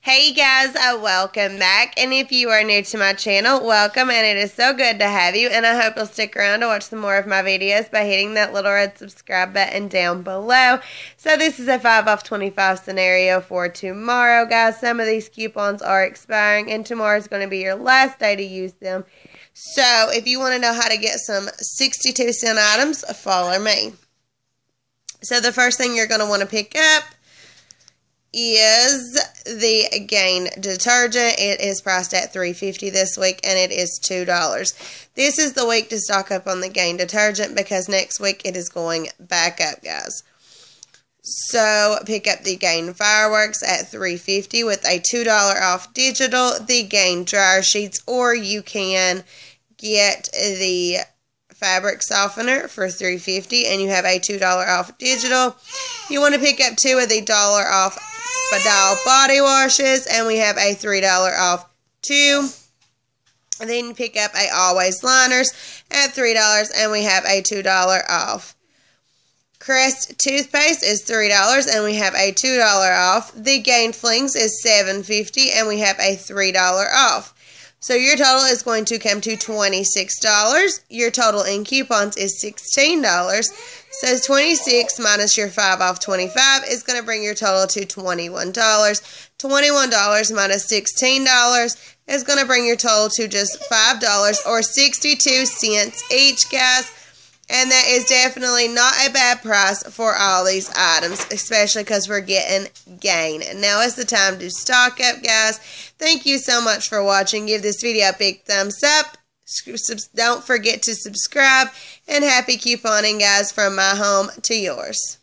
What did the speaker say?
Hey guys, welcome back, and if you are new to my channel, welcome, and it is so good to have you, and I hope you'll stick around to watch some more of my videos by hitting that little red subscribe button down below. So this is a 5 off 25 scenario for tomorrow, guys. Some of these coupons are expiring, and tomorrow is going to be your last day to use them. So if you want to know how to get some 62-cent items, follow me. So the first thing you're going to want to pick up is the Gain detergent. It is priced at $3.50 this week, and it is $2. This is the week to stock up on the Gain detergent because next week it is going back up, guys. So pick up the Gain Fireworks at $3.50 with a $2 off digital, the Gain dryer sheets, or you can get the fabric softener for $3.50 and you have a $2 off digital. You want to pick up 2 of the $1 off Badal body washes, and we have a $3 off 2. And then you pick up a Always liners at $3 and we have a $2 off. Crest toothpaste is $3 and we have a $2 off. The Gain flings is $7.50 and we have a $3 off. So your total is going to come to $26. Your total in coupons is $16. So 26 minus your 5 off 25 is going to bring your total to $21. $21 minus $16 is going to bring your total to just $5 or 62 cents each, guys. And that is definitely not a bad price for all these items, especially because we're getting Gain. And now is the time to stock up, guys. Thank you so much for watching. Give this video a big thumbs up. Don't forget to subscribe. And happy couponing, guys, from my home to yours.